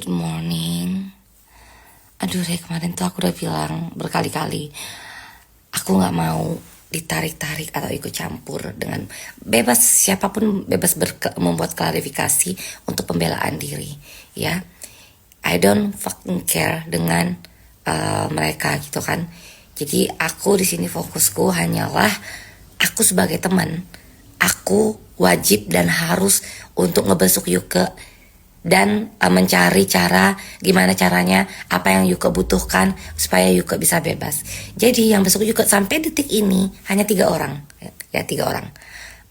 Good morning. Aduh, dari kemarin tuh aku udah bilang berkali-kali, aku nggak mau ditarik-tarik atau ikut campur dengan bebas siapapun bebas membuat klarifikasi untuk pembelaan diri, ya. I don't fucking care dengan mereka gitu kan. Jadi aku di sini fokusku hanyalah aku sebagai teman. Aku wajib dan harus untuk ngebesuk Yuke dan mencari cara gimana caranya apa yang Yuke butuhkan supaya Yuke bisa bebas. Jadi yang besok Yuke sampai detik ini hanya 3 orang, ya 3 orang.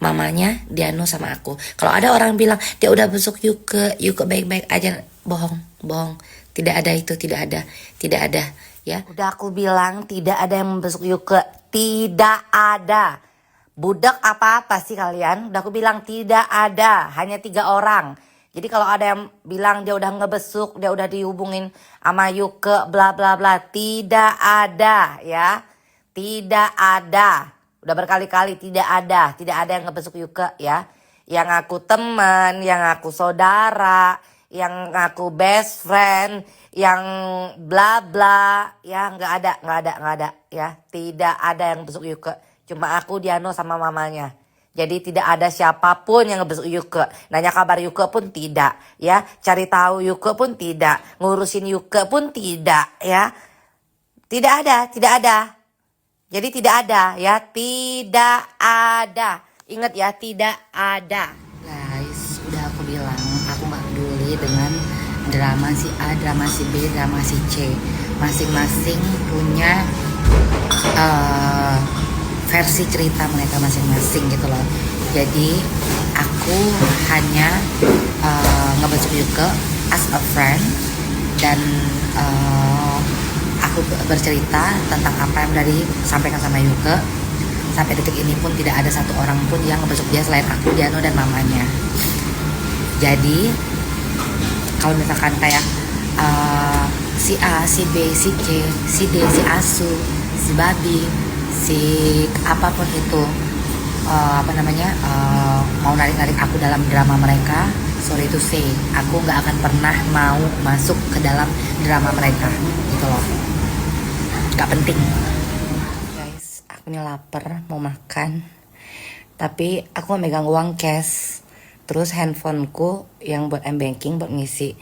Mamanya, Diano sama aku. Kalau ada orang bilang dia udah besok Yuke baik-baik aja, bohong. Tidak ada itu, tidak ada, ya. Udah aku bilang tidak ada yang membesuk Yuke, tidak ada. Budak apa sih kalian? Udah aku bilang tidak ada, hanya 3 orang. Jadi kalau ada yang bilang dia udah ngebesuk, dia udah dihubungin sama Yuke, bla bla bla, tidak ada ya, tidak ada. Udah berkali-kali tidak ada yang ngebesuk Yuke ya. Yang aku teman, yang aku saudara, yang aku best friend, yang bla bla, ya nggak ada ya, tidak ada yang besuk Yuke. Cuma aku, Diano sama mamanya. Jadi tidak ada siapapun yang ngebesuk Yuke. Nanya kabar Yuke pun tidak, ya. Cari tahu Yuke pun tidak, ngurusin Yuke pun tidak, ya. Tidak ada. Jadi tidak ada, ya. Tidak ada. Ingat ya, tidak ada. Guys, udah aku bilang, aku gak peduli dengan drama si A, drama si B, drama si C. Masing-masing punya versi cerita mereka masing-masing gitu loh. Jadi aku hanya ngebesuk Yuke as a friend dan aku bercerita tentang apa yang udah disampaikan sama Yuke. Sampai detik ini pun tidak ada satu orang pun yang ngebesuk dia selain aku, Diano dan mamanya. Jadi kalau misalkan kayak si A, si B, si C, si D, si Asu, si Babi, si apapun itu mau narik-narik aku dalam drama mereka, sorry to say, aku nggak akan pernah mau masuk ke dalam drama mereka gitu loh, nggak penting. Guys, aku ini lapar mau makan, tapi aku mau megang uang cash, terus handphoneku yang buat m-banking buat ngisi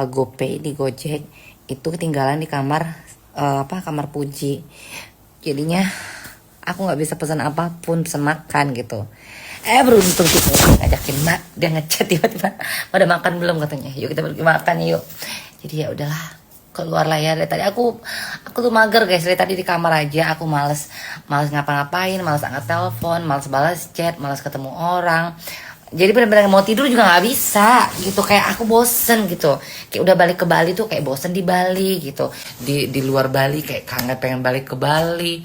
GoPay di Gojek itu ketinggalan di kamar kamar Puji. Jadinya aku nggak bisa pesan apapun, pesan makan gitu. Beruntung gitu ngajakin Mbak, dia ngechat tiba-tiba, udah makan belum katanya, yuk kita pergi makan yuk. Jadi ya udahlah, keluar lah ya. Dari tadi aku tuh mager guys, dari tadi di kamar aja aku males ngapa-ngapain, males angkat telepon, males balas chat, males ketemu orang. Jadi benar-benar mau tidur juga nggak bisa gitu, kayak aku bosen gitu, kayak udah balik ke Bali tuh kayak bosen di Bali gitu, di luar Bali kayak kangen pengen balik ke Bali.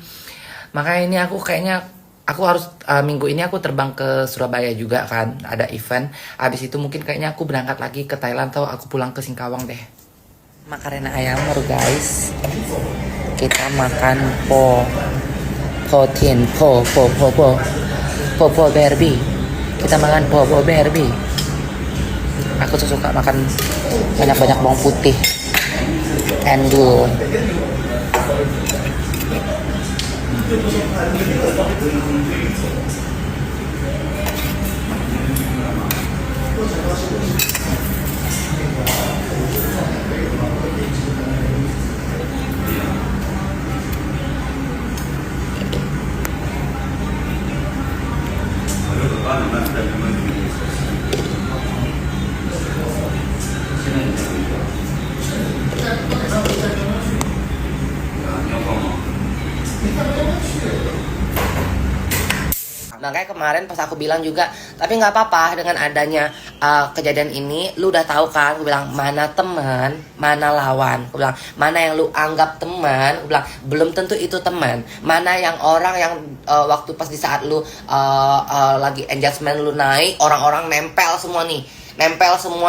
Makanya ini aku kayaknya aku harus minggu ini aku terbang ke Surabaya juga kan, ada event. Abis itu mungkin kayaknya aku berangkat lagi ke Thailand atau aku pulang ke Singkawang deh. Makarena ayam baru guys, kita makan po Barbie. Kita makan bobo Barbie. Aku tuh suka makan banyak-banyak bawang putih. Endul. Makanya kemarin pas aku bilang juga, tapi nggak apa-apa dengan adanya kejadian ini, lu udah tahu kan, aku bilang mana teman, mana lawan, aku bilang mana yang lu anggap teman, aku bilang belum tentu itu teman, mana yang orang yang waktu pas di saat lu lagi engagement lu naik, orang-orang nempel semua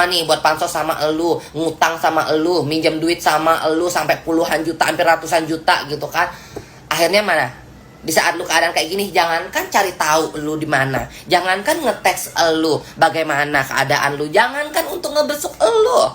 nih buat pansos sama elu, ngutang sama elu, minjem duit sama elu sampai puluhan juta, hampir ratusan juta gitu kan. Akhirnya mana? Di saat lu keadaan kayak gini, jangankan cari tahu lu di mana, jangankan ngeteks lu bagaimana keadaan lu, jangankan untuk ngebesuk lu,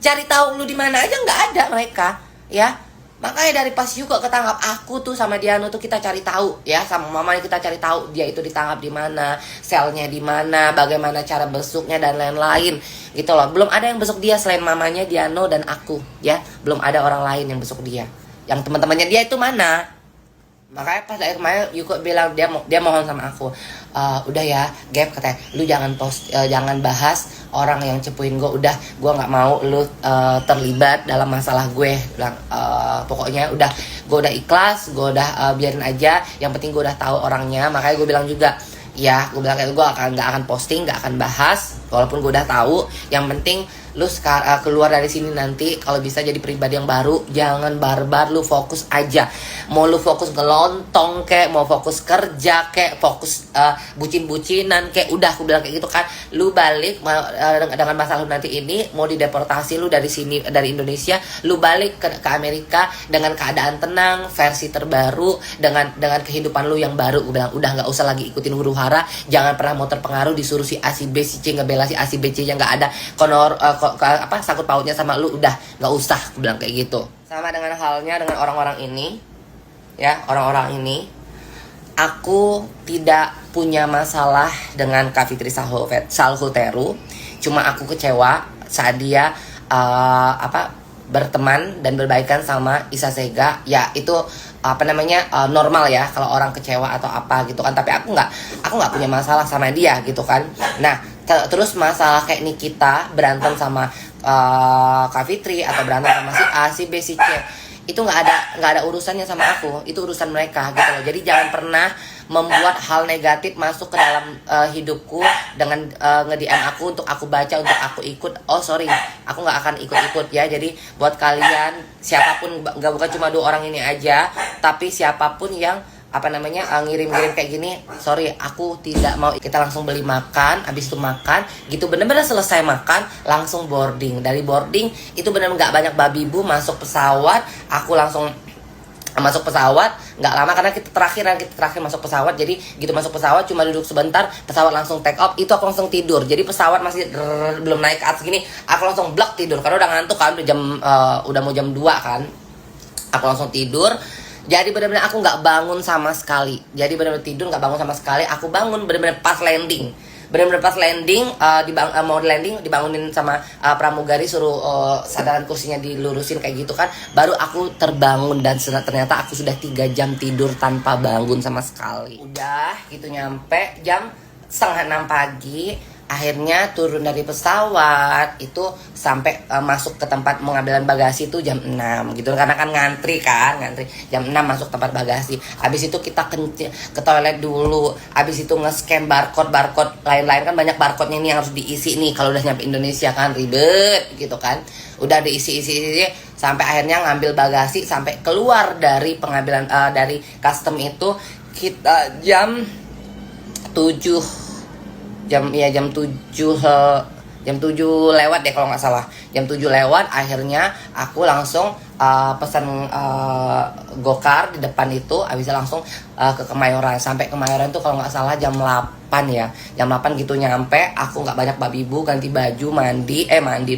Cari tahu lu di mana aja nggak ada mereka, ya. Makanya dari pas Yuko ketangkap, aku tuh sama Diano tuh kita cari tahu, ya, sama mamanya kita cari tahu dia itu ditangkap di mana, selnya di mana, bagaimana cara besuknya dan lain-lain gitu loh. Belum ada yang besuk dia selain mamanya, Diano dan aku, ya. Belum ada orang lain yang besuk dia. Yang teman-temannya dia itu mana? Makanya pas akhir kemarin Yuko bilang dia mohon sama aku, udah ya Gap, katanya lu jangan jangan bahas orang yang cepuin gue, udah gue nggak mau lu terlibat dalam masalah gue. Bilang pokoknya udah, gue udah ikhlas, gue udah biarin aja, yang penting gue udah tahu orangnya. Makanya gue bilang juga, ya gue bilang kayak gue nggak akan posting, nggak akan bahas walaupun gue udah tahu. Yang penting lu keluar dari sini nanti kalau bisa jadi pribadi yang baru, jangan barbar, lu fokus aja. Mau lu fokus ngelontong kek, mau fokus kerja kek, fokus bucin-bucinan kek, udah aku bilang kayak gitu kan. Lu balik dengan masalah lu nanti ini, mau dideportasi lu dari sini, dari Indonesia, lu balik ke Amerika dengan keadaan tenang, versi terbaru, dengan kehidupan lu yang baru. Gue bilang udah, nggak usah lagi ikutin huru hara, jangan pernah mau terpengaruh disuruh si A si B si C ngebela si A si B C yang nggak ada sangkut pautnya sama lu, udah nggak usah. Aku bilang kayak gitu. Sama dengan halnya dengan orang-orang ini, ya, orang-orang ini, aku tidak punya masalah dengan Kak Fitri Salhuteru, cuma aku kecewa saat dia berteman dan berbaikan sama Isa Sega. Ya itu normal ya kalau orang kecewa atau apa gitu kan, tapi aku nggak punya masalah sama dia gitu kan. Nah terus masalah kayak Nikita berantem sama Kak Fitri atau berantem sama si A si B si C, itu nggak ada urusannya sama aku, itu urusan mereka gitu loh. Jadi jangan pernah membuat hal negatif masuk ke dalam hidupku dengan nge-DM aku untuk aku baca, untuk aku ikut. Oh sorry, aku nggak akan ikut-ikut ya. Jadi buat kalian siapapun, bukan cuma 2 orang ini aja, tapi siapapun yang ngirim-ngirim kayak gini, sorry, aku tidak mau. Kita langsung beli makan, habis itu makan gitu, bener-bener selesai makan langsung boarding. Dari boarding itu bener nggak banyak babi bu, masuk pesawat, aku langsung masuk pesawat nggak lama karena kita terakhir masuk pesawat. Jadi gitu masuk pesawat cuma duduk sebentar, pesawat langsung take off, itu aku langsung tidur. Jadi pesawat masih belum naik ke atas gini, aku langsung blok tidur karena udah ngantuk kan, udah mau jam 2 kan, aku langsung tidur. Jadi benar-benar aku nggak bangun sama sekali. Jadi benar-benar tidur nggak bangun sama sekali. Aku bangun benar-benar pas landing. Benar-benar pas landing, mau landing dibangunin sama pramugari, suruh sadaran kursinya dilurusin kayak gitu kan. Baru aku terbangun dan ternyata aku sudah 3 jam tidur tanpa bangun sama sekali. Udah gitu nyampe jam 5:30 pagi. Akhirnya turun dari pesawat itu sampai masuk ke tempat pengambilan bagasi itu jam 6 gitu, karena kan ngantri jam 6 masuk tempat bagasi. Habis itu kita ke toilet dulu, habis itu nge-scan barcode lain-lain kan, banyak barcode-nya ini yang harus diisi nih kalau udah nyampe Indonesia kan, ribet gitu kan. Udah diisi sampai akhirnya ngambil bagasi, sampai keluar dari pengambilan dari custom itu kita jam 7 jam 7 lewat deh kalau nggak salah. Jam 7 lewat, akhirnya aku langsung pesan gokar di depan itu, habisnya langsung ke Kemayoran. Sampai Kemayoran tuh kalau nggak salah jam 8 ya, jam 8 gitu nyampe. Aku nggak banyak babi bu, ganti baju, mandi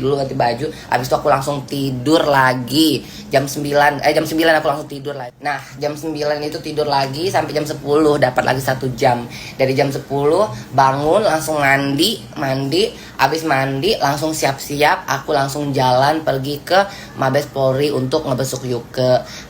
dulu, ganti baju. Habis itu aku langsung tidur lagi jam 9 aku langsung tidur lagi. Nah jam 9 itu tidur lagi sampai jam 10, dapat lagi 1 jam. Dari jam 10 bangun langsung mandi, habis mandi langsung siap-siap, aku langsung jalan pergi ke Mabes Polri untuk ngebesuk Yuke.